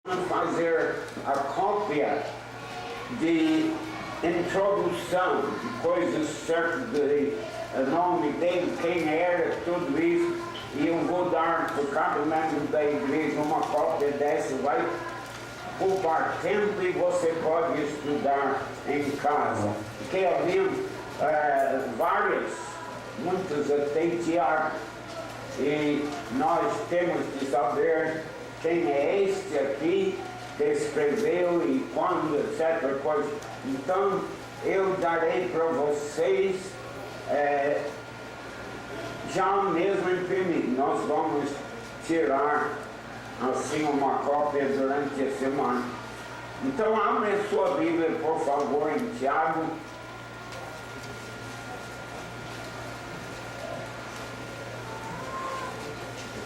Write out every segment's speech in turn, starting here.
Fazer a cópia de introdução, de coisas certas, de nome dele, quem era, tudo isso, e eu vou dar para cada membro da igreja uma cópia dessa, vai poupar tempo e você pode estudar em casa. Porque havia várias, muitas até Tiago, e nós temos de saber quem é este aqui que escreveu e quando, etc. coisa. Então, eu darei para vocês já mesmo imprimido. Nós vamos tirar assim uma cópia durante a semana. Então, abre a sua Bíblia, por favor, em Tiago.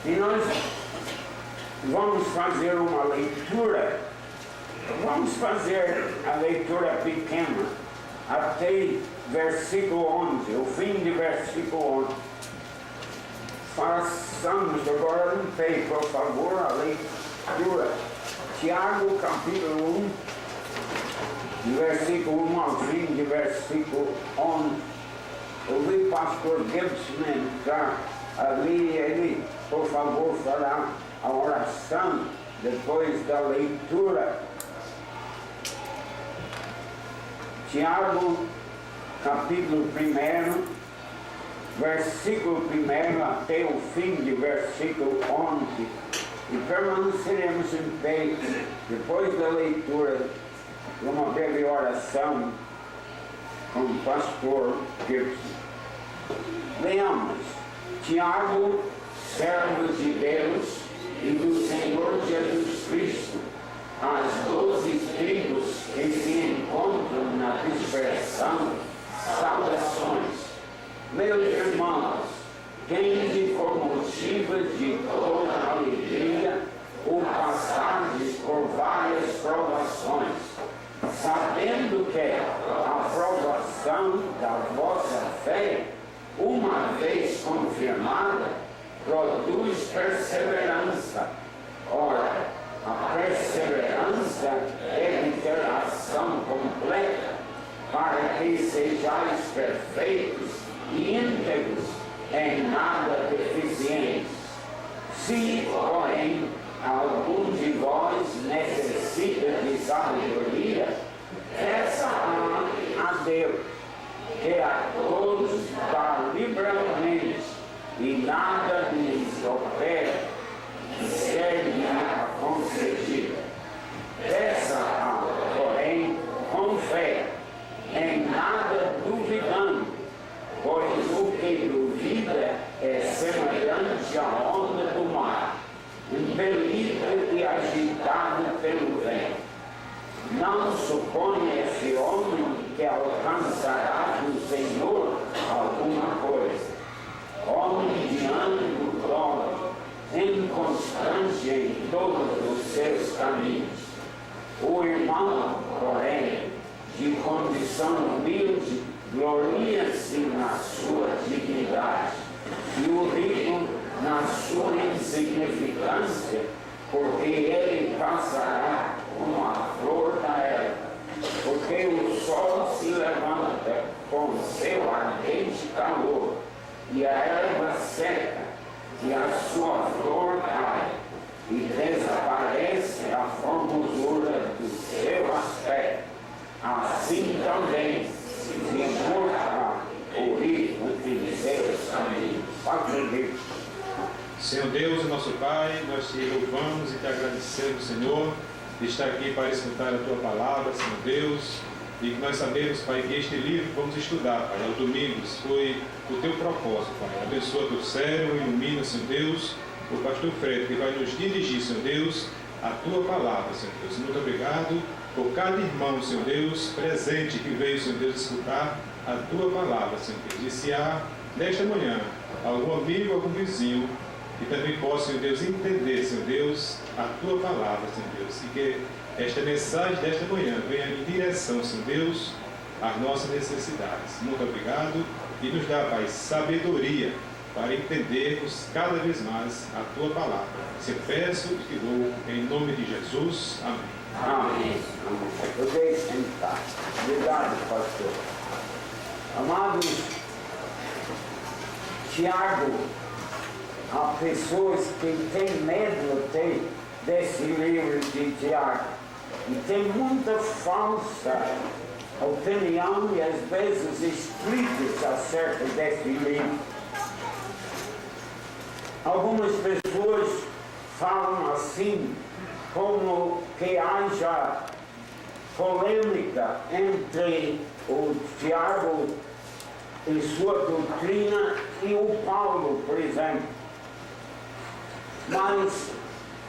E nós vamos fazer uma leitura, vamos fazer a leitura pequena, até versículo 11, o fim de versículo 11. Façamos agora um pé, por favor, a leitura. Tiago, capítulo 1, versículo 1 ao fim de versículo 11. Ouvi o pastor Gibson entrar ali, ele, por favor, fará a oração depois da leitura. Tiago, capítulo 1, versículo 1 até o fim de versículo 11. E permaneceremos em pé depois da leitura de uma breve oração com o pastor Gibson. Leamos. Tiago, servo de Deus e do Senhor Jesus Cristo, as 12 tribos que se encontram na dispersão, saudações. Meus irmãos, tende por motivos de toda alegria o passardes por várias provações, sabendo que a provação da vossa fé, uma vez confirmada, produz perseverança. Ora, a perseverança deve ter ação completa, para que sejais perfeitos e íntegros, em nada deficientes. Se, porém, algum de vós necessita de sabedoria, peça a Deus, que a todos dá liberalmente, e nada lhes opera, ser-lhe concedida. Peça, porém, com fé, em nada duvidando, pois o que duvida é semelhante à onda do mar, impelida e agitada pelo vento. Não suponha esse homem que alcançará do Senhor alguma coisa. Homem de ânimo próprio, inconstante em todos os seus caminhos. O irmão, porém, de condição humilde, gloria-se na sua dignidade, e o rico na sua insignificância, porque ele passará como a flor da erva. Porque o sol se levanta com seu ardente calor, e a erva seca, e a sua flor cai, e desaparece a formosura do seu aspecto. Assim também se morrerá o rico em seus caminhos. Senhor Deus e nosso Pai, nós te louvamos e te agradecemos, Senhor, de estar aqui para escutar a Tua palavra, Senhor Deus, e que nós sabemos, Pai, que este livro que vamos estudar, Pai, aos domingos, foi o Teu propósito, Pai. Abençoa Teu servo, ilumina, Senhor Deus, o pastor Frederick, que vai nos dirigir, Senhor Deus, a Tua palavra, Senhor Deus. Muito obrigado por cada irmão, Senhor Deus, presente que veio, Senhor Deus, escutar a Tua palavra, Senhor Deus. E se há, nesta manhã, algum amigo, algum vizinho, que também possa, Senhor Deus, entender, Senhor Deus, a Tua palavra, Senhor Deus, e que esta mensagem desta manhã venha em direção, Senhor Deus, às nossas necessidades. Muito obrigado e nos dá, Pai, sabedoria para entendermos cada vez mais a tua palavra. Se eu peço e te dou em nome de Jesus. Amém. Amém. Podeis sentar. Obrigado, pastor. Amados, Tiago, há pessoas que têm medo desse livro de Tiago. E tem muita falsa opinião e às vezes escritas acerca desse livro. Algumas pessoas falam assim, como que haja polêmica entre o Tiago e sua doutrina e o Paulo, por exemplo. Mas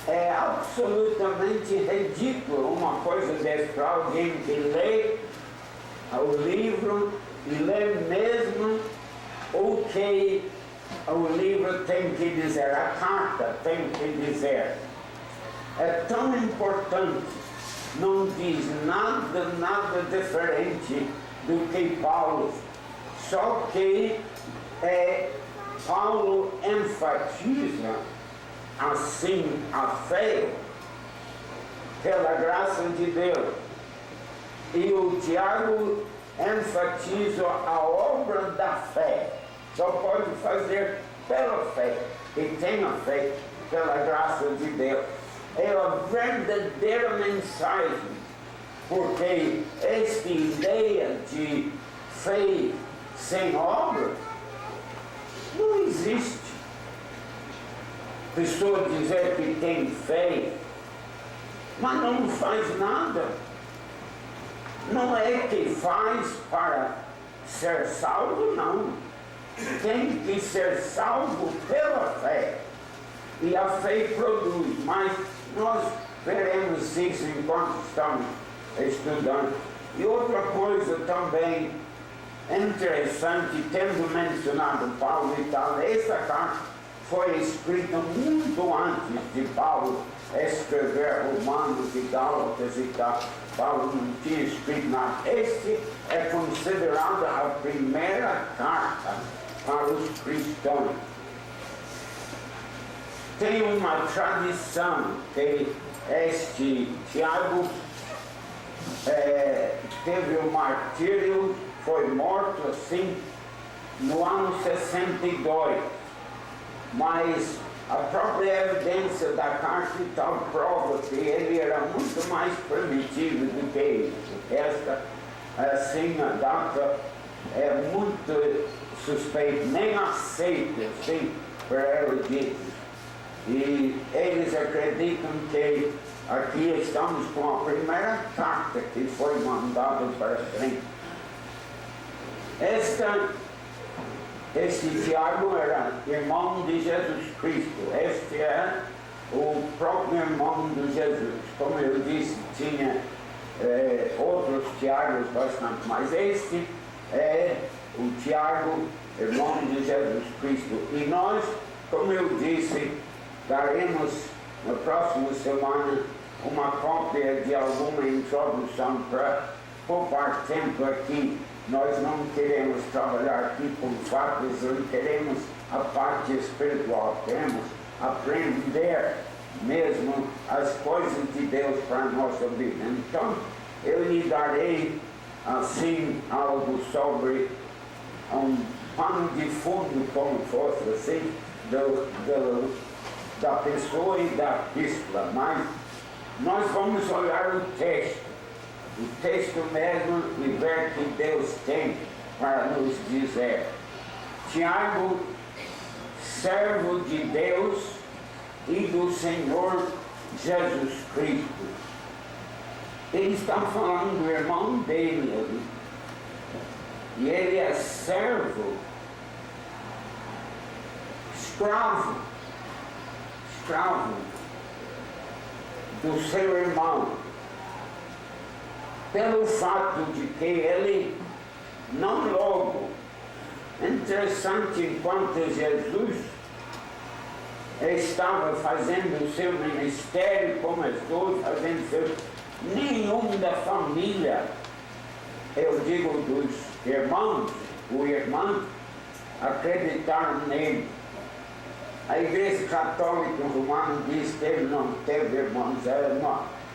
é absolutamente ridículo uma coisa dessa para alguém que lê o livro e lê mesmo o que o livro tem que dizer, a carta tem que dizer. É tão importante, não diz nada diferente do que Paulo, só que Paulo enfatiza assim a fé pela graça de Deus, e o Tiago enfatiza a obra da fé. Só pode fazer pela fé, e tem a fé pela graça de Deus. É a verdadeira mensagem, porque esta ideia de fé sem obra não existe. Pessoa dizer que tem fé, mas não faz nada. Não é que faz para ser salvo, não. Tem que ser salvo pela fé. E a fé produz, mas nós veremos isso enquanto estamos estudando. E outra coisa também interessante, tendo mencionado Paulo e tal, essa carta foi escrita muito antes de Paulo escrever Romanos e Gálatas e tal. Paulo não tinha escrito nada. Este é considerada a primeira carta para os cristãos. Tem uma tradição que este Tiago teve um martírio, foi morto assim no ano 62, mas a própria evidência da carta e tal prova que ele era muito mais primitivo do que isso. Esta, assim, a data é muito suspeita, nem aceita, assim, por eruditos. E eles acreditam que aqui estamos com a primeira carta que foi mandada para frente. Este Tiago era irmão de Jesus Cristo. Este é o próprio irmão de Jesus. Como eu disse, tinha outros Tiagos bastante, mas este é o Tiago, irmão de Jesus Cristo. E nós, como eu disse, daremos na próxima semana uma cópia de alguma introdução para poupar tempo aqui. Nós não queremos trabalhar aqui com fatos, não queremos a parte espiritual, queremos aprender mesmo as coisas de Deus para a nossa vida. Então, eu lhe darei assim algo sobre um pano de fundo, como fosse assim, da pessoa e da epístola, mas nós vamos olhar o texto mesmo e ver que Deus tem para nos dizer. Tiago, servo de Deus e do Senhor Jesus Cristo. Ele está falando do irmão dele, e ele é servo, escravo do seu irmão, pelo fato de que ele não logo, interessante, enquanto Jesus estava fazendo o seu ministério, começou fazendo seu, nenhum da família, eu digo dos irmãos, o irmão, acreditaram nele. A Igreja Católica Romana diz que ele não teve irmãos, era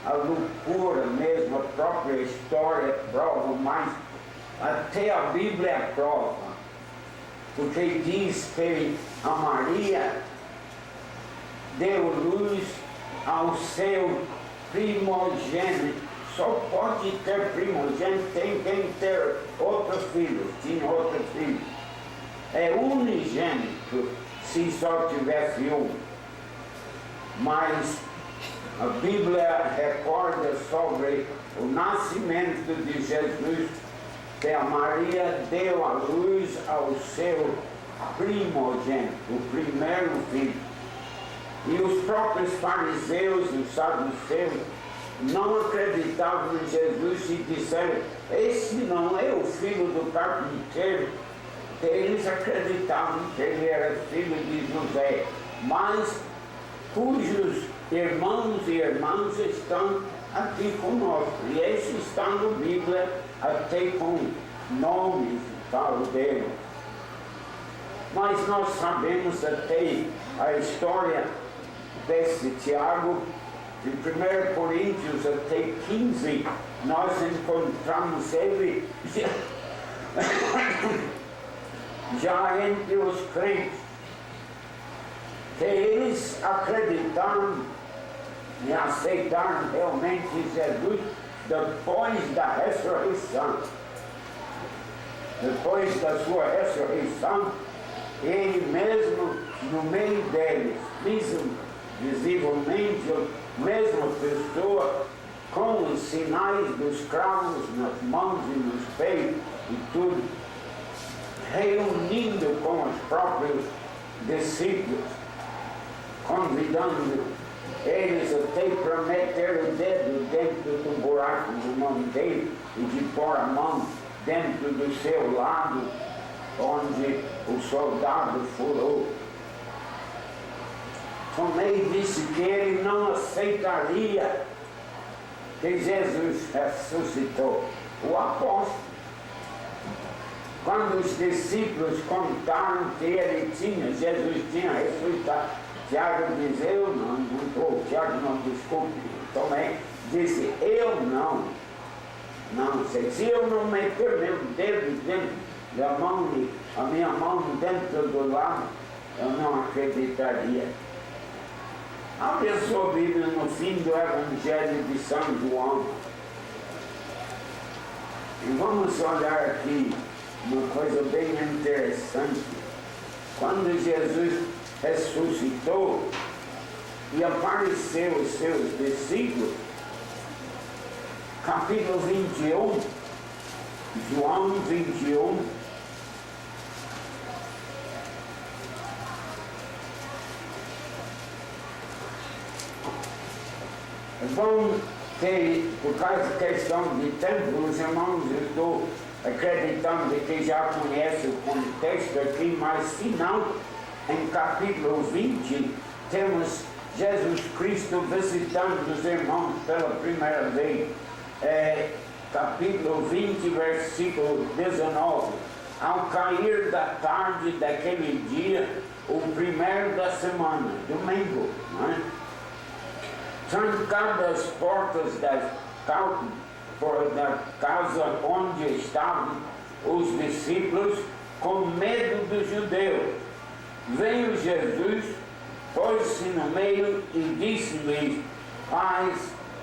a loucura mesmo, a própria história prova, mas até a Bíblia prova, porque diz que a Maria deu luz ao seu primogênito. Só pode ter primogênito quem ter outros filhos, tinha outros filhos. É unigênito se só tivesse um. Mas a Bíblia recorda sobre o nascimento de Jesus, que a Maria deu a luz ao seu primogênito, o primeiro filho. E os próprios fariseus e os saduceus não acreditavam em Jesus e disseram: esse não é o filho do carpinteiro. Eles acreditavam que ele era filho de José, mas cujos irmãos e irmãs estão aqui conosco. E esse está na Bíblia, até com nomes e tal dele. Mas nós sabemos até a história desse Tiago, em 1 Coríntios até 15, nós encontramos ele já entre os crentes, que eles acreditaram e aceitaram realmente Jesus depois da ressurreição. Depois da sua ressurreição, ele mesmo no meio deles, visivelmente, a mesma pessoa, com os sinais dos cravos nas mãos e nos peitos e tudo, reunindo com os próprios discípulos, convidando eles até para meter o dedo dentro do buraco do mão dele e de pôr a mão dentro do seu lado, onde o soldado furou. Tomé disse que ele não aceitaria que Jesus ressuscitou. O apóstolo, quando os discípulos contaram que Jesus tinha ressuscitado, Tiago diz: eu não estou. Tiago não, desculpe. Tomé disse: eu não sei. Se eu não meter meu dedo dentro da mão, a minha mão dentro do lado, eu não acreditaria. Abre a sua Bíblia no fim do Evangelho de São João. E vamos olhar aqui uma coisa bem interessante. Quando Jesus ressuscitou e apareceu aos seus discípulos, capítulo 21, João 21, é bom que, por causa da questão de tempo, os irmãos, eu estou acreditando que já conhecem o contexto aqui, mas se não, em capítulo 20, temos Jesus Cristo visitando os irmãos pela primeira vez. Capítulo 20, versículo 19. Ao cair da tarde daquele dia, o primeiro da semana, domingo, não é? Trancadas as portas da casa onde estavam os discípulos, com medo dos judeus, veio Jesus, pôs-se no meio e disse-lhes: paz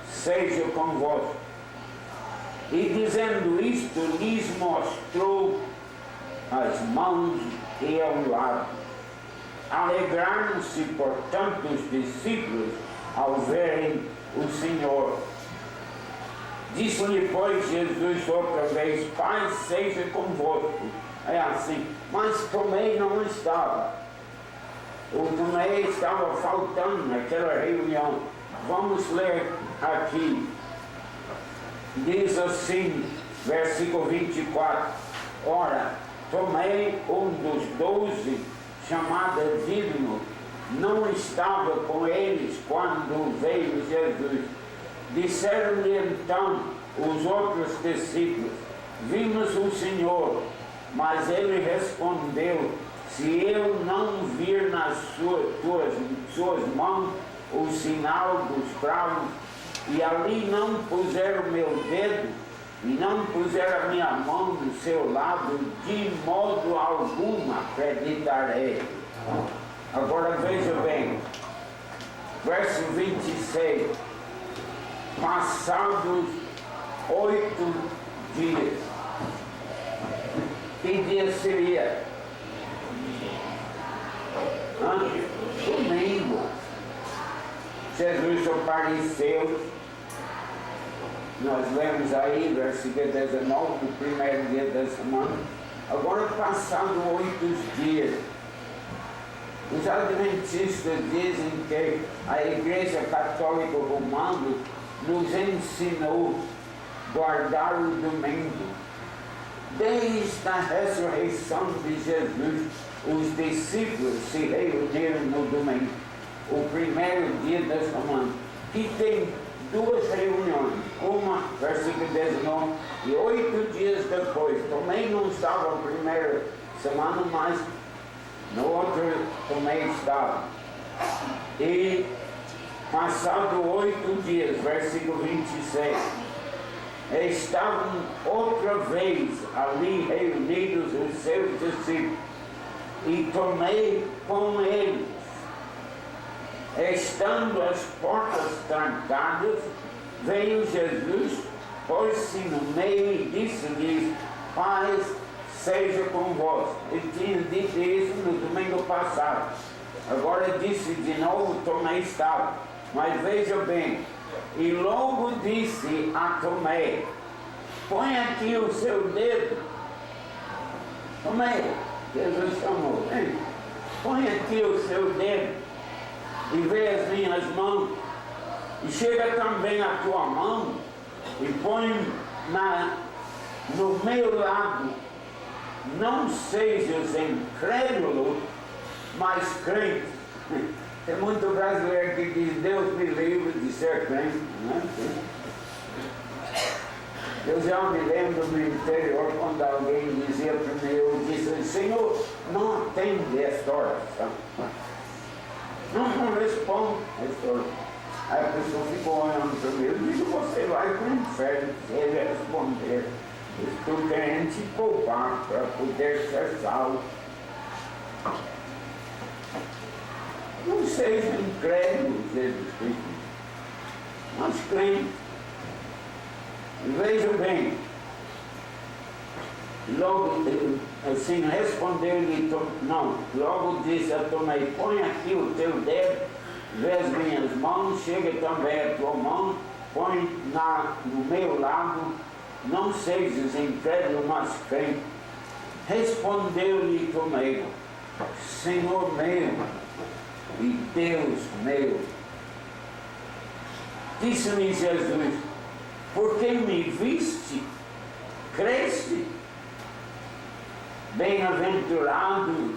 seja convosco. E dizendo isto, lhes mostrou as mãos e ao lado. Alegraram-se, portanto, os discípulos ao verem o Senhor. Disse-lhe, pois, Jesus outra vez: paz seja convosco. É assim, mas Tomé não estava. O Tomé estava faltando naquela reunião. Vamos ler aqui. Diz assim, versículo 24: ora, Tomé, um dos 12, chamado Dídimo, não estava com eles quando veio Jesus. Disseram-lhe então os outros discípulos: vimos o Senhor. Mas ele respondeu: se eu não vir nas suas mãos o sinal dos cravos, e ali não puser o meu dedo, e não puser a minha mão do seu lado, de modo algum acreditarei. Agora veja bem, verso 26, passados 8 dias, que dia seria? Domingo. Jesus apareceu, nós lemos aí, versículo 19, no primeiro dia da semana. Agora, passado 8 dias, os adventistas dizem que a Igreja Católica Romana nos ensinou a guardar o domingo. Desde a ressurreição de Jesus, os discípulos se reuniram no domingo, o primeiro dia da semana, que tem duas reuniões, uma, versículo 19, e 8 dias depois. Também não estava a primeira semana, mas no outro também estava. E passado 8 dias, versículo 26, estavam outra vez ali reunidos os seus discípulos, e tomei com eles, estando as portas trancadas, veio Jesus, pôs-se no meio e disse-lhes: paz seja convosco. Ele tinha dito isso no domingo passado, agora disse de novo: Tomé estava. Mas veja bem, e logo disse a Tomé: põe aqui o seu dedo. Tomé, Jesus chamou, hein? Põe aqui o seu dedo e vê as minhas mãos, e chega também a tua mão e põe no meu lado. Não sejas incrédulo, mas crente. Tem muito brasileiro que diz: Deus me livre de ser crente, né? Eu já me lembro no interior, quando alguém dizia para mim, eu disse: Senhor, não atende esta oração. Não responde esta oração. Aí a pessoa ficou olhando para mim, eu digo: você vai para o inferno se ele responder. Estou querendo te poupar para poder ser salvo. Não seja incrédulo, Jesus Cristo, mas crente. Veja bem, logo assim respondeu-lhe, não, logo disse a Tomé: põe aqui o teu dedo, vê as minhas mãos, chega também a tua mão, põe no meu lado, não sejas incrédulo, mas crente. Respondeu-lhe Tomé: Senhor meu e Deus meu. Disse-lhe Jesus: porque me viste, creste? Bem-aventurado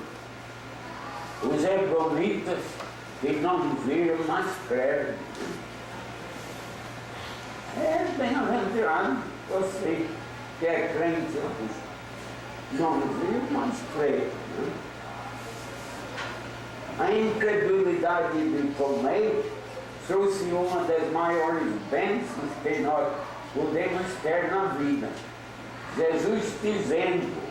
os hebronitas que não viram, mas creram. Bem-aventurado você que é crente, não viu, mas crê. A incredulidade de Tomé trouxe uma das maiores bênçãos que nós podemos ter na vida. Jesus dizendo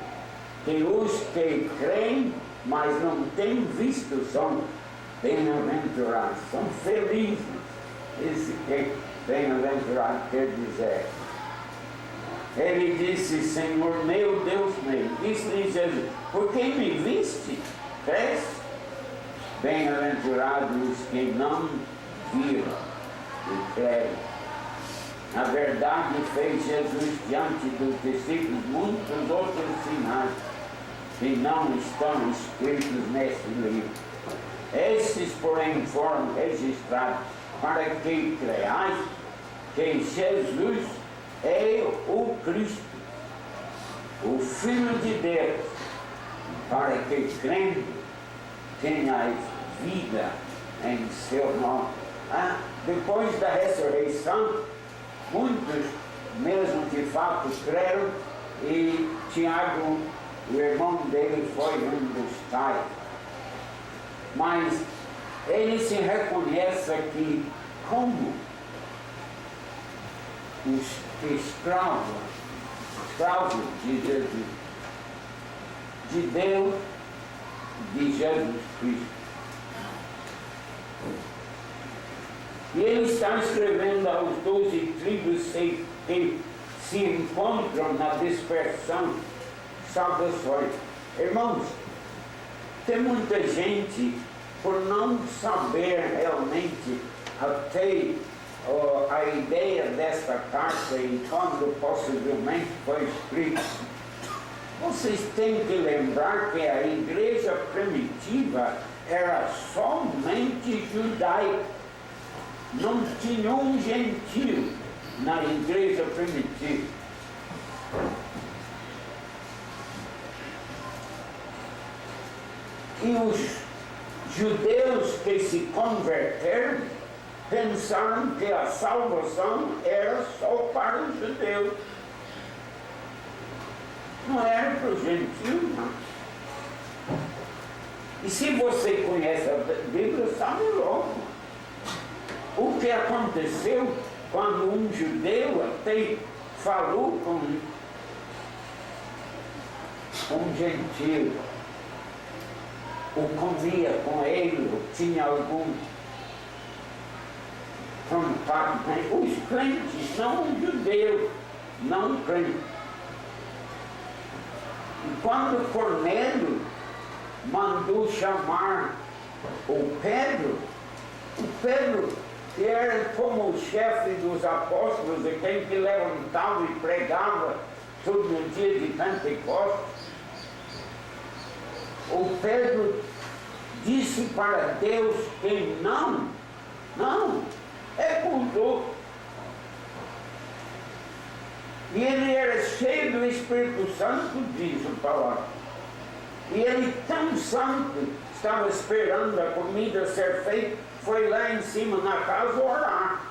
que os que creem, mas não têm visto, são bem-aventurados, são felizes. Esse que bem-aventurado quer dizer. Ele disse: Senhor meu, Deus meu. Disse-lhe Jesus: por que me viste, creste? Bem-aventurados os que não viram e creram. Na verdade, fez Jesus diante dos discípulos muitos outros sinais que não estão escritos nesse livro. Esses, porém, foram registrados para que creiais que Jesus é o Cristo, o Filho de Deus, para que crendo tenhais vida em seu nome. Depois da ressurreição, muitos mesmo de fato creram, e Tiago o irmão dele foi um dos tais. Mas ele se reconhece aqui como os escravos de Jesus, de Deus, de Jesus Cristo. E ele está escrevendo aos 12 tribos que se encontram na dispersão, saudações. Irmãos, tem muita gente, por não saber realmente até a ideia desta carta e quando possivelmente foi escrita, vocês têm que lembrar que a igreja primitiva era somente judaica. Não tinha um gentio na igreja primitiva. E os judeus que se converteram pensaram que a salvação era só para os judeus. Não era para os gentios, não. E se você conhece a Bíblia, sabe logo o que aconteceu quando um judeu até falou com um gentio, ou comia com ele, ou tinha algum contato. Os crentes, não os judeus, não crentes. E quando Cornélio mandou chamar o Pedro, que era como o chefe dos apóstolos, e quem que levantava e pregava todo no dia de Pentecostes, o Pedro disse para Deus que não, recusou. E ele era cheio do Espírito Santo, diz a palavra. E ele, tão santo, estava esperando a comida ser feita, foi lá em cima na casa orar.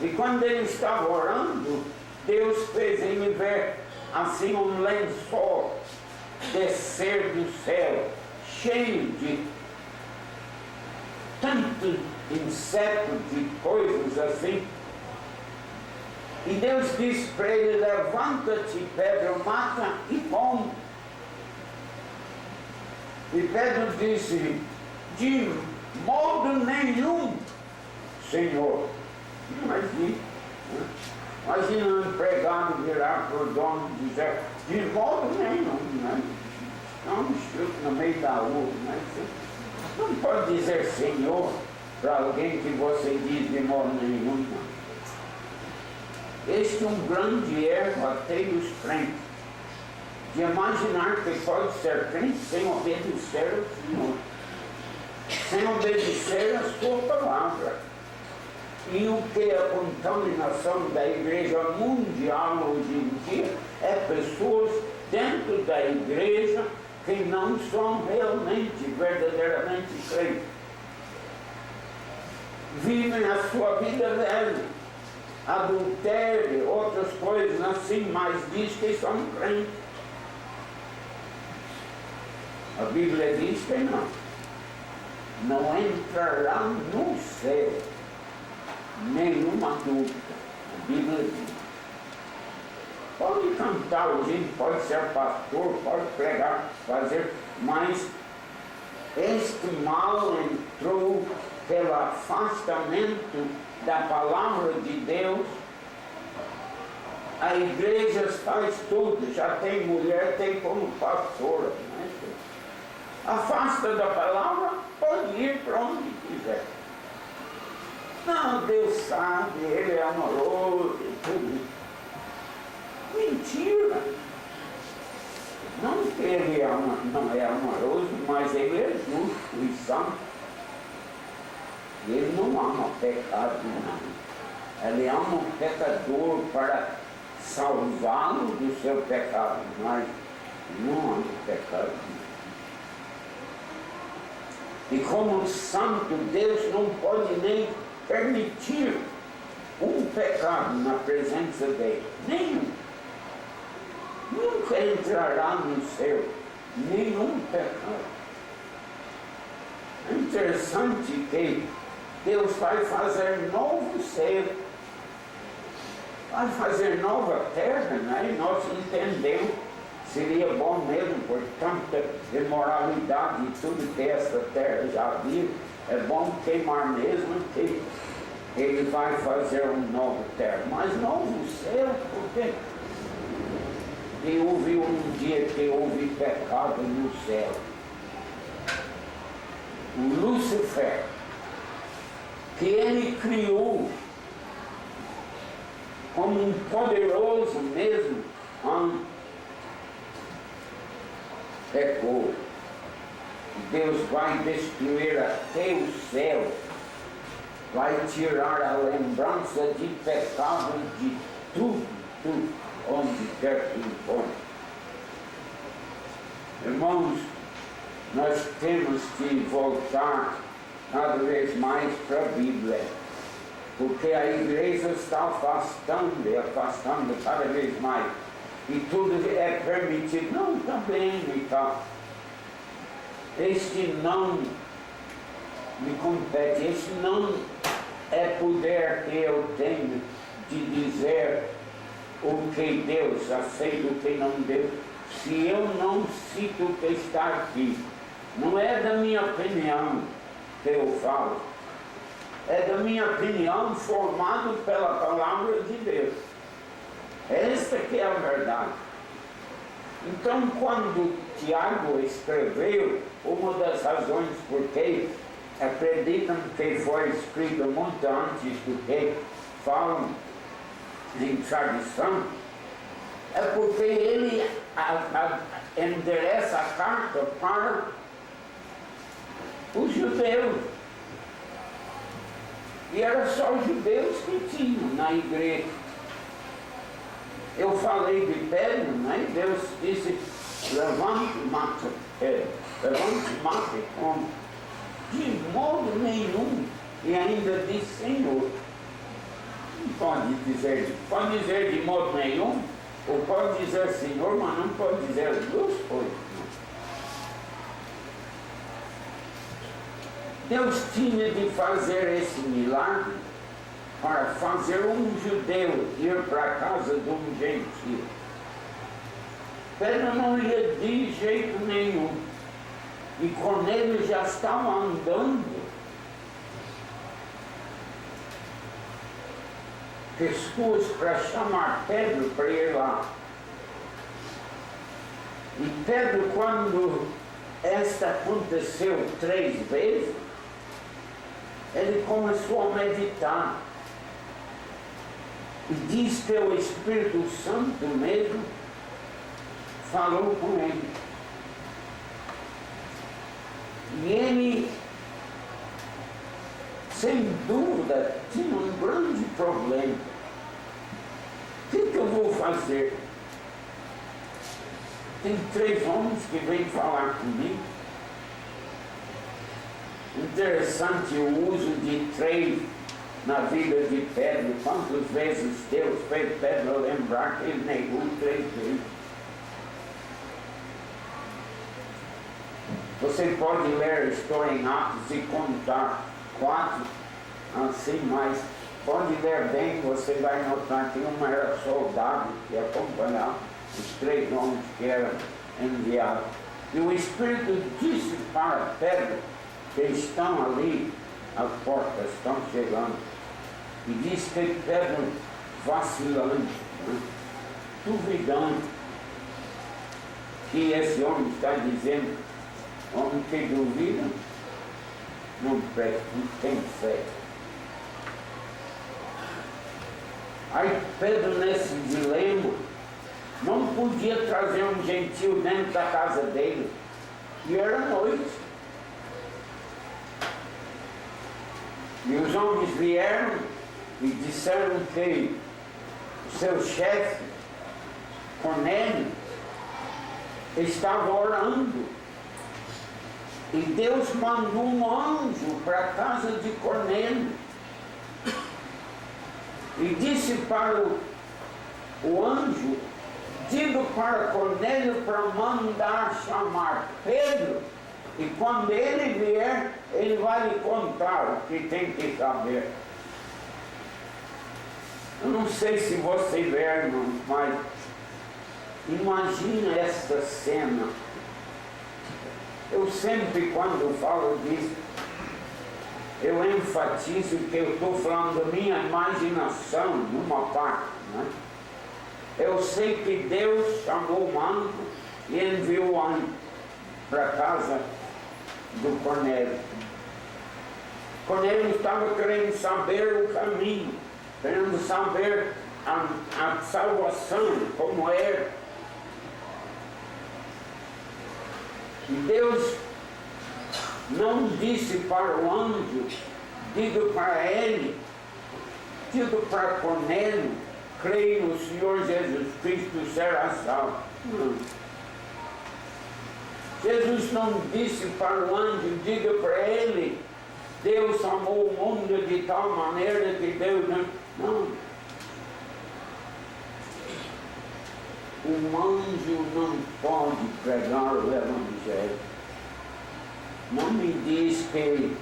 E quando ele estava orando, Deus fez ele ver assim um lençol descer do céu, cheio de tanto insetos, de coisas assim. E Deus disse para ele: levanta-te, Pedro, mata e come. E Pedro disse: de modo nenhum, Senhor. Imagina um empregado virar para o dono e dizer: de modo nenhum, né? Não me chute no meio da rua, né? Não pode dizer Senhor para alguém que você diz de modo nenhum, não. Este é um grande erro até dos crentes, de imaginar que pode ser crente sem obedecer ao Senhor, sem obedecer a sua palavra. E o que é a contaminação da igreja mundial hoje em dia é pessoas dentro da igreja que não são realmente, verdadeiramente crentes. Vivem a sua vida velha, adultério, outras coisas assim, mas diz que são crentes. A Bíblia diz que não entrará no céu nenhum adulto. A Bíblia diz. Pode cantar o gente, pode ser pastor, pode pregar, fazer, mas este mal entrou pelo afastamento da palavra de Deus. A igreja faz tudo, já tem mulher, tem como pastora, né? Afasta da palavra, pode ir para onde quiser. Não, Deus sabe, Ele é amoroso e tudo. Mentira! Não que Ele não é amoroso, mas Ele é justo e santo. Ele não ama pecado, não. Ele ama o pecador para salvá-lo do seu pecado, mas não ama o pecado. E como santo, Deus não pode nem permitir um pecado na presença dele. Nenhum. nunca entrará no céu nenhum pecado. É interessante que Deus vai fazer novo céu, vai fazer nova terra, né? E nós entendemos, seria bom mesmo, por tanta imoralidade e tudo que esta terra já viu, é bom queimar mesmo que Ele vai fazer um novo terra. Mas novo céu, por quê? E houve um dia que houve pecado no céu. O Lúcifer, que ele criou como um poderoso mesmo, pecou. Deus vai destruir até o céu, vai tirar a lembrança de pecado de tudo, onde quer que for. Irmãos, nós temos que voltar cada vez mais para a Bíblia, porque a igreja está afastando cada vez mais, e tudo é permitido. Não, está bem e tal. Este não me compete, este não é poder que eu tenho de dizer o que Deus aceita, o que não Deus. Se eu não cito o que está aqui, não é da minha opinião que eu falo, é da minha opinião formada pela palavra de Deus. Esta que é a verdade. Então, quando Tiago escreveu, uma das razões por que acreditam que foi escrito muito antes do que falam em tradição, é porque ele endereça a carta para os judeus. E era só os judeus que tinham na igreja. Eu falei de Pedro, né? Deus disse, levante e mate Pedro. Levante e mate como? De modo nenhum. E ainda disse, Senhor. Não pode dizer de modo nenhum, ou pode dizer Senhor, mas não pode dizer as duas coisas. Deus tinha de fazer esse milagre para fazer um judeu ir para a casa de um gentio. Pedro não ia de jeito nenhum. E Cornélio já estava andando. Pessoas para chamar Pedro para ir lá. E Pedro, quando esta aconteceu 3 vezes, ele começou a meditar. E diz que o Espírito Santo mesmo falou com ele. E ele, sem dúvida, tinha um grande problema. O que eu vou fazer? Tem 3 homens que vêm falar comigo. Interessante o uso de 3 na vida de Pedro. Quantas vezes Deus fez Pedro lembrar que ele negou 3 vezes. Você pode ler a história em Atos e contar 4, assim, mas pode ler bem, você vai notar que um era soldado que acompanhava os 3 homens que eram enviados. E o Espírito disse para Pedro que estão ali, as portas estão chegando. E diz que Pedro vacilando, né? Duvidando, que esse homem está dizendo, homem que duvida, não presta, não tem fé. Aí Pedro, nesse dilema, não podia trazer um gentio dentro da casa dele, e era noite. E os homens vieram e disseram que o seu chefe, Cornélio, estava orando. E Deus mandou um anjo para a casa de Cornélio. E disse para o anjo digo para Cornélio para mandar chamar Pedro, e quando ele vier, ele vai lhe contar o que tem que saber. Eu não sei se você vê, irmãos, mas imagina esta cena. Eu sempre, quando falo disso, eu enfatizo que eu estou falando da minha imaginação, numa parte, né? Eu sei que Deus chamou o anjo e enviou o anjo para a casa do Cornélio. Cornélio estava querendo saber o caminho, querendo saber a salvação, como era. E Deus não disse para o anjo, diga para ele, diga para Cornélio, creio no Senhor Jesus Cristo, será salvo. Não. Jesus não disse para o anjo, diga para ele, Deus amou o mundo de tal maneira que Deus não. Um anjo não pode pregar o Evangelho. Não me diz que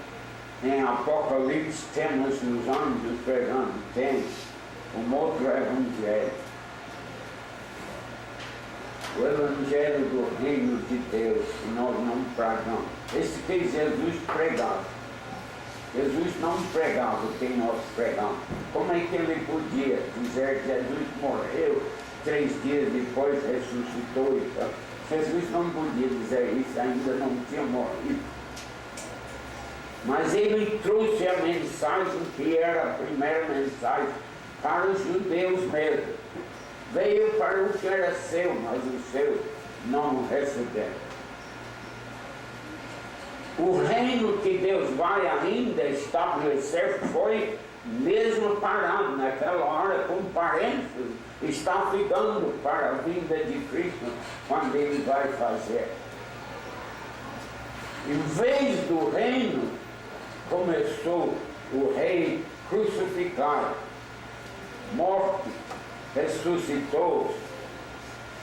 em Apocalipse temos os anjos pregando. Tem um outro Evangelho. O Evangelho do Reino de Deus, que nós não pregamos. Esse que Jesus pregava. Jesus não pregava o que nós pregamos. Como é que ele podia dizer que Jesus morreu, 3 dias depois ressuscitou e tal? Jesus não podia dizer isso, ainda não tinha morrido. Mas ele trouxe a mensagem que era a primeira mensagem para os judeus mesmo. Veio para o que era seu, mas os seus não receberam. O reino que Deus vai ainda estabelecer foi mesmo parado naquela hora, com parênteses, está ficando para a vinda de Cristo, quando ele vai fazer. Em vez do reino, começou o rei crucificado, morto, ressuscitou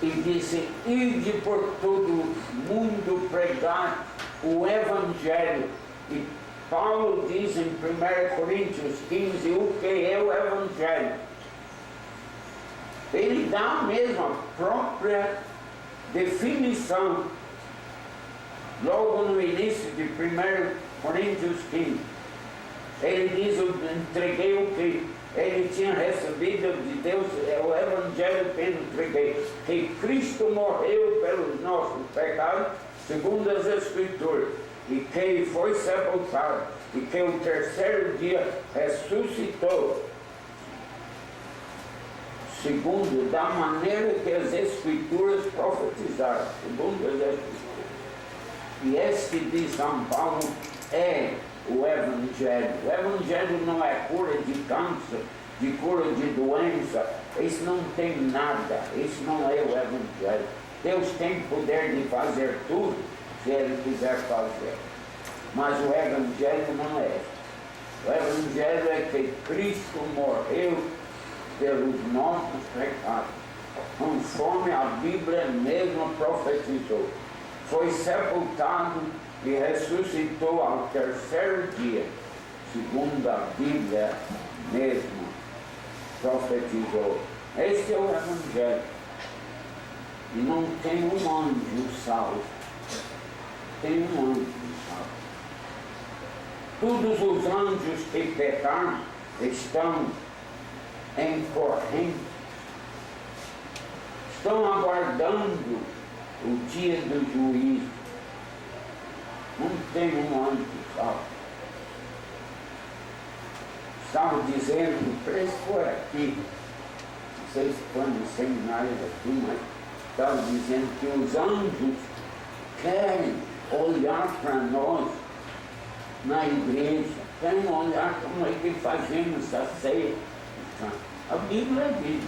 e disse, ide por todo mundo pregar o Evangelho. E Paulo diz em 1 Coríntios 15 o que é o Evangelho. Ele dá mesmo a própria definição logo no início de 1 Coríntios 15. Ele diz, eu entreguei o que ele tinha recebido de Deus, é o Evangelho que ele entreguei, que Cristo morreu pelos nossos pecados, segundo as Escrituras, e que foi sepultado, e que o terceiro dia ressuscitou, segundo da maneira que as Escrituras profetizaram, segundo as Escrituras. E este de São Paulo é o Evangelho. O Evangelho não é cura de câncer, de cura de doença, isso não tem nada, isso não é o Evangelho. Deus tem poder de fazer tudo, se Ele quiser fazer. Mas o Evangelho não é. O Evangelho é que Cristo morreu pelos nossos pecados, conforme a Bíblia mesmo profetizou. Foi sepultado e ressuscitou ao terceiro dia, segundo a Bíblia mesmo profetizou. Esse é o Evangelho. E não tem um anjo salvo. Tem um anjo salvo. Todos os anjos que pecaram estão em corrente. Estão aguardando o dia do juízo. Não tem um anjo salvo. Estava dizendo, o preço foi aqui, não sei se foi no seminário aqui, mas estava dizendo que os anjos querem olhar para nós na igreja, querem olhar como é que fazemos a ceia. A Bíblia diz,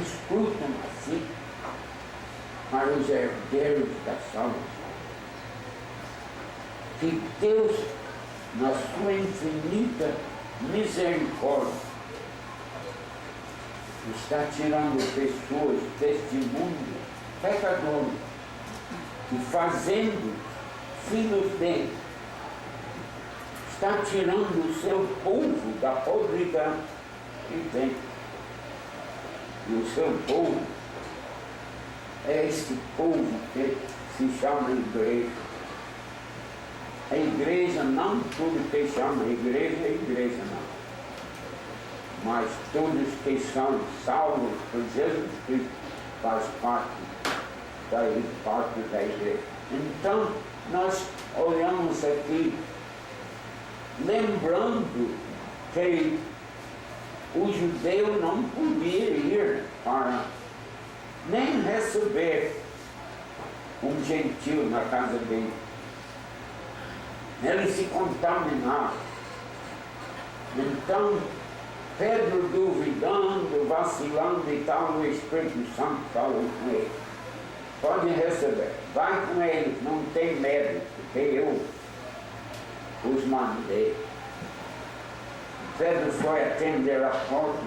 escutam assim para os herdeiros da salvação. Que Deus, na sua infinita misericórdia, está tirando pessoas deste mundo pecador e fazendo filhos dele. Está tirando o seu povo da podridão que tem. E o seu povo é esse povo que se chama igreja. A igreja, não tudo que chama igreja é igreja, não. Mas todos que são salvos por Jesus Cristo faz parte da igreja. Então, nós olhamos aqui, lembrando que o judeu não podia ir para nem receber um gentil na casa dele. Ele se contaminava. Então, Pedro, duvidando, vacilando e tal, o Espírito Santo falou com ele: pode receber, vai com ele, não tem medo, porque eu os mandei. Pedro foi atender a porta.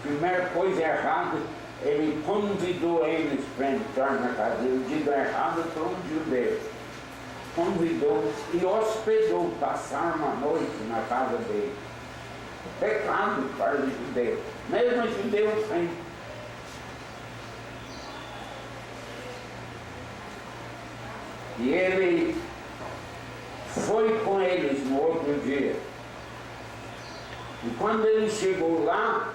Primeira coisa errada, ele convidou eles para entrar na casa. Eu digo errado para um judeu. Convidou e hospedou, passar uma noite na casa dele. Pecado para os judeus. Mesmo os judeus têm. E ele foi com eles no outro dia. E quando ele chegou lá,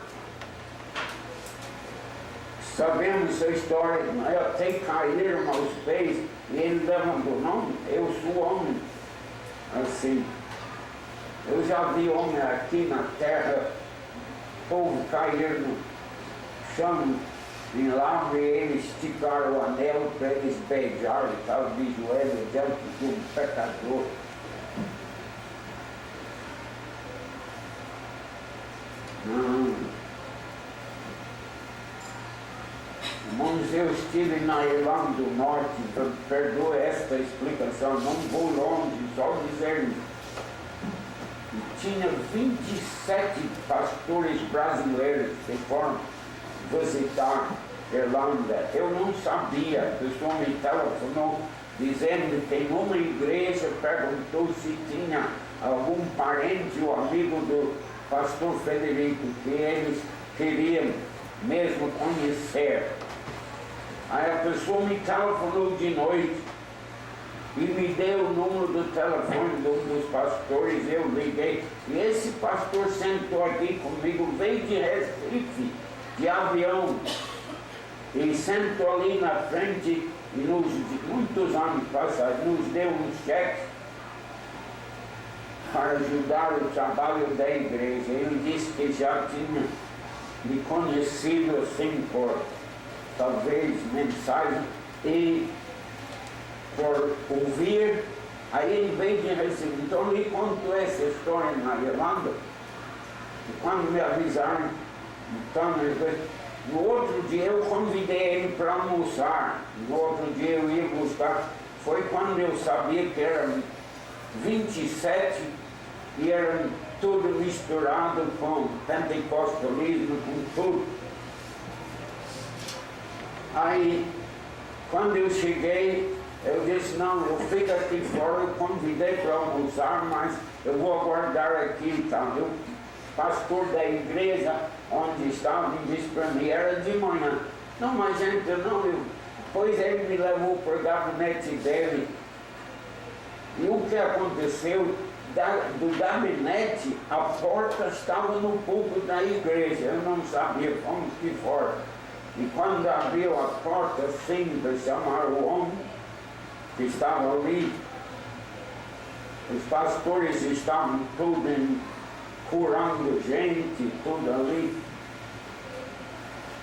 sabemos a história, até caíram aos pés, e ele levantou: não, eu sou homem. Assim, eu já vi homem aqui na terra, o povo cair no chão, e lá eles esticaram o anel para eles beijarem e tal, de joelho diante de um pecador. Não. Irmãos, eu estive na Irlanda do Norte, então perdoe esta explicação, não vou longe, só dizer isso. E tinha 27 pastores brasileiros que foram visitar Irlanda. Eu não sabia, a pessoa me telefonou dizendo que em uma igreja perguntou se tinha algum parente ou amigo do pastor Frederico, que eles queriam mesmo conhecer. Aí a pessoa me telefonou de noite e me deu o número do telefone de um dos pastores. Eu liguei e esse pastor sentou aqui comigo, veio de Recife, de avião, e sentou ali na frente e muitos anos passados nos deu um cheque para ajudar o trabalho da igreja. Ele disse que já tinha me conhecido assim por talvez mensagem e por ouvir. Aí ele veio de Recife. Então ele contou essa história na Irlanda, e quando me avisaram, então no outro dia eu convidei ele para almoçar. No outro dia eu ia buscar. Foi quando eu sabia que eram 27 e eram tudo misturado com pentecostalismo, com tudo. Aí, quando eu cheguei, eu disse: não, eu fico aqui fora, eu convidei para almoçar, mas eu vou aguardar aqui. Então, o pastor da igreja onde estava me disse para mim, era de manhã: não, mas entra não. Depois ele me levou para o gabinete dele. E o que aconteceu? Do gabinete, a porta estava no púlpito da igreja. Eu não sabia, fomos de fora. E quando abriu a porta, sim, para chamar o homem que estava ali, os pastores estavam tudo curando gente, tudo ali.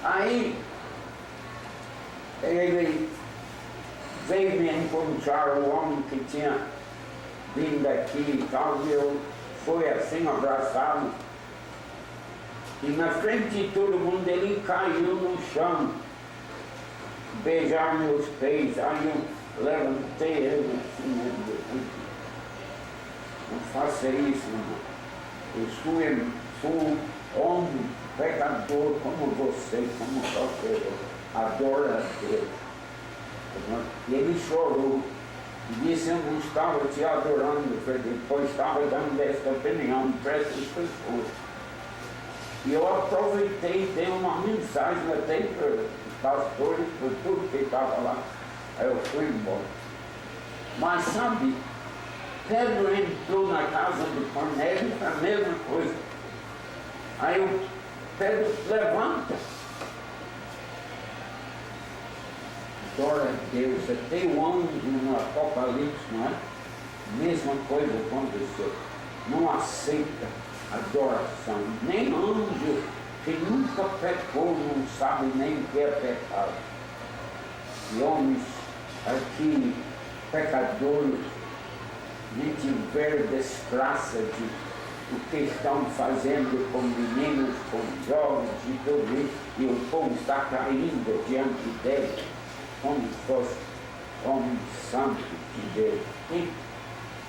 Aí ele veio me encontrar, o homem que tinha vindo aqui e tal, e eu fui assim abraçado. E na frente de todo mundo ele caiu no chão, beijar meus pés. Aí eu levantei ele assim: não faça isso, irmão. Eu sou homem pecador como você, como qualquer outro, adora a Deus. E ele chorou e disse: eu não estava te adorando, Frederick, pois estava dando esta opinião para essas pessoas. E eu aproveitei e dei uma mensagem até para os pastores, para tudo que estava lá. Aí eu fui embora. Mas sabe, Pedro entrou na casa de Cornélio, a mesma coisa. Aí o Pedro levanta. Adora a Deus, até o anjo no Apocalipse, não é? Mesma coisa aconteceu. Não aceita adoração. Nem anjo que nunca pecou não sabe nem o que é pecado. E homens aqui, pecadores, nem tiveram desgraça de o que estão fazendo com meninos, com jovens e tudo isso, e o povo está caindo diante deles, como se fosse homens santos de Deus. Que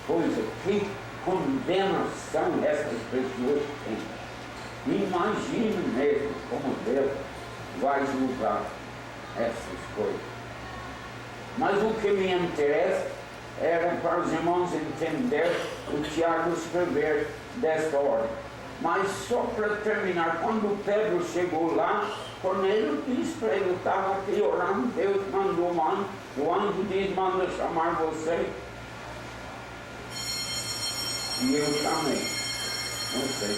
coisa, que condenação essas pessoas têm. Imagine mesmo como Deus vai julgar essas coisas. Mas o que me interessa era para os irmãos entender o Tiago escrever desta ordem. Mas só para terminar, quando Pedro chegou lá, Cornélio disse para ele: estava aqui orando, Deus mandou um anjo, o anjo diz: manda chamar você. E eu chamei. Não sei.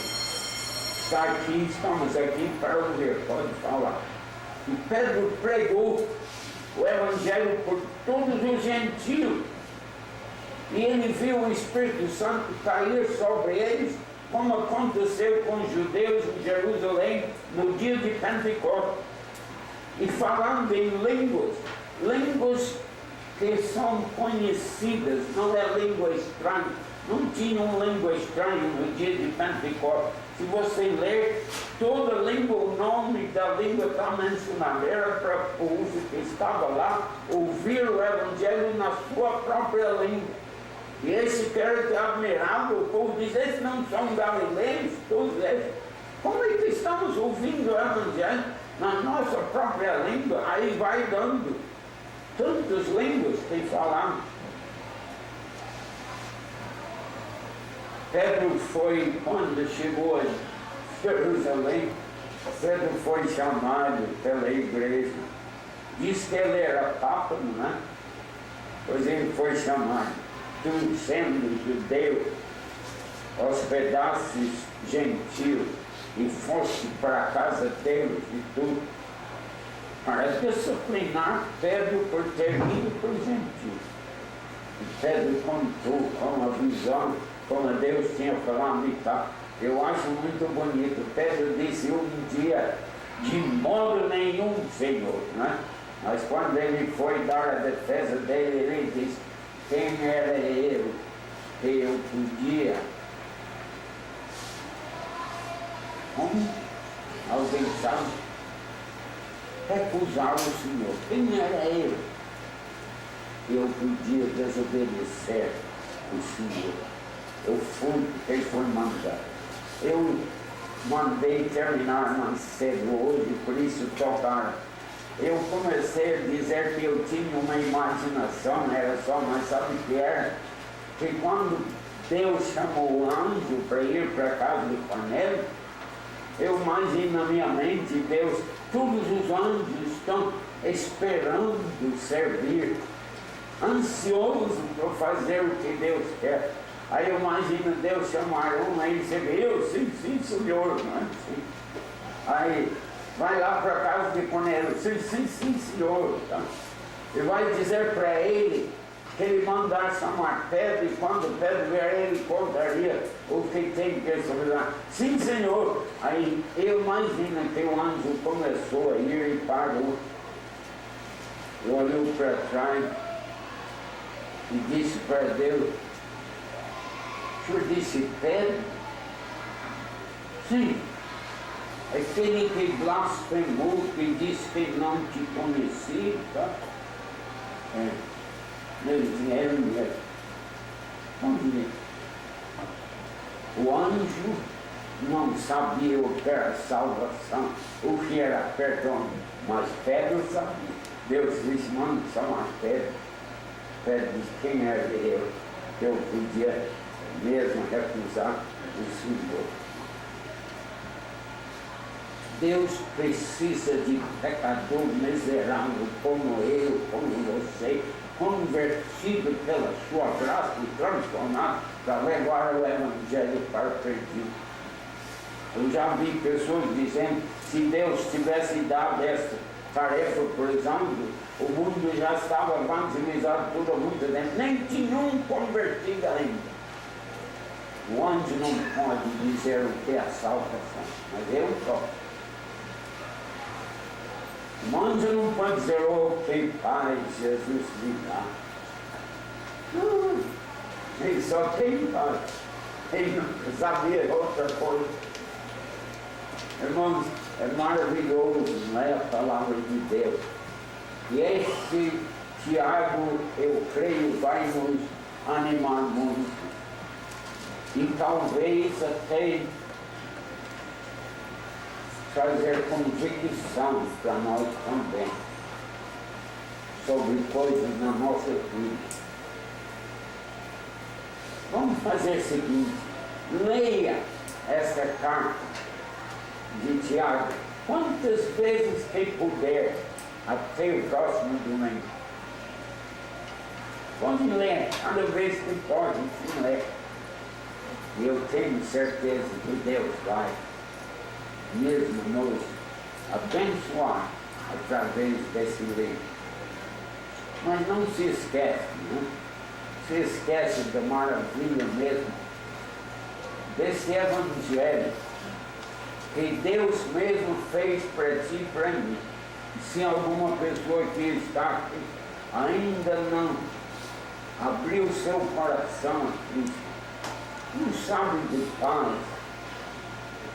Está aqui, estamos aqui para ouvir, pode falar. E Pedro pregou o Evangelho por todos os gentios. E ele viu o Espírito Santo cair sobre eles, como aconteceu com os judeus em Jerusalém no dia de Pentecostes. E falando em línguas que são conhecidas, não é língua estranha. Não tinham língua estranha no dia de Pentecostes. Se você ler toda a língua, o nome da língua está mencionado. Era para o povo que estava lá ouvir o Evangelho na sua própria língua. E esse cara que admirava, o povo diz: esses não são galileus, todos esses. Como é que estamos ouvindo o Evangelho na nossa própria língua? Aí vai dando tantas línguas que falamos. Pedro foi, quando chegou a Jerusalém, Pedro foi chamado pela igreja. Diz que ele era papa, não é? Pois ele foi chamado. Tu, sendo judeu, hospedaste gentios e foste para a casa deles e tudo, para disciplinar Pedro por ter ido para os gentios. E Pedro contou com a visão, como Deus tinha falado e tal. Eu acho muito bonito. Pedro disse um dia: de modo nenhum, Senhor, né? Mas quando ele foi dar a defesa dele, ele disse: quem era ele que eu podia? Como? Alguém sabe? Recusar o Senhor. Quem era ele? Eu podia desobedecer o Senhor. Eu fui porque ele foi mandado. Eu mandei terminar mais cedo hoje, por isso tocaram. Eu comecei a dizer que eu tinha uma imaginação, era só, mas sabe o que era? Que quando Deus chamou o anjo para ir para a casa de Cornélio, eu imagino na minha mente, Deus, todos os anjos estão esperando servir, ansiosos por fazer o que Deus quer. Aí eu imagino Deus chamar um, aí você vê: eu, sim, Senhor, não é assim? Aí vai lá para a casa de Cornélio: sim, Senhor. Tá? E vai dizer para ele que ele mandar chamar Pedro, e quando Pedro vier, ele contaria o que tem que resolver. Sim, Senhor. Aí eu imagino que o anjo começou a ir e parou. E olhou para trás e disse para Deus: o Senhor disse Pedro? Sim. Aquele que blasfemou, que disse que não te conhecia, tá? Ele mesmo. O anjo não sabia o que era salvação, o que era perdão, mas Pedro sabia. Deus disse, mano, são as pedras. Pedro disse, quem era eu? Que eu podia mesmo recusar o Senhor. Deus precisa de pecador miserável como eu, como você, convertido pela sua graça e transformado para levar o Evangelho para o perdido. Eu já vi pessoas dizendo, se Deus tivesse dado essa tarefa, por exemplo, o mundo já estava evangelizado todo mundo dentro, nem tinha um convertido ainda. O anjo não pode dizer o que é a salvação, mas eu posso. O anjo não pode dizer, oh, que paz Jesus me dá. Não, ele só tem paz. Ele não sabia outra coisa. Irmãos, é maravilhoso, não é a palavra de Deus. E este Tiago, eu creio, vai nos animar muito. E talvez até trazer convicção para nós também sobre coisas na nossa vida. Vamos fazer o seguinte, leia esta carta de Tiago quantas vezes que puder até o próximo domingo. Pode ler, cada vez que pode, sim, ler. E eu tenho certeza que Deus vai mesmo nos abençoar através desse livro. Mas não se esquece, não? Se esquece da maravilha mesmo desse Evangelho que Deus mesmo fez para ti e para mim. E se alguma pessoa que está aqui ainda não abriu seu coração a Cristo, não sabe de paz,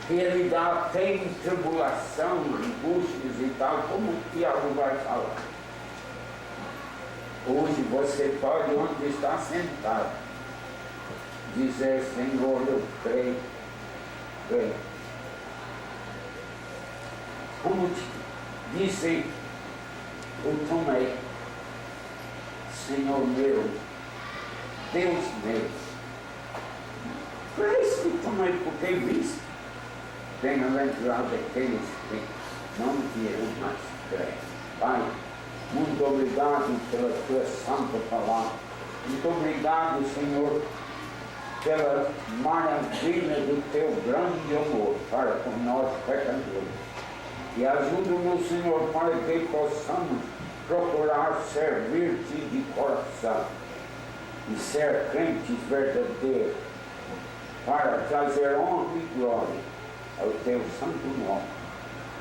que ele dá, tem tribulação, angústias e tal, como o Tiago vai falar. Hoje você pode, onde está sentado, dizer, Senhor, eu creio. Como disse o Tomé, Senhor meu, Deus meu. Por isso que Tomé, porque viste, bem-aventurado aqueles que não viram, mas creem. Pai, muito obrigado pela tua santa palavra. Muito obrigado, Senhor, pela maravilha do teu grande amor para com nós pecadores. E ajuda-nos, Senhor, para que possamos procurar servir-te de coração e ser crentes verdadeiros para trazer honra e glória ao teu santo nome.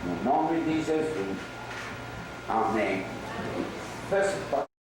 No nome de Jesus. Amém. Peço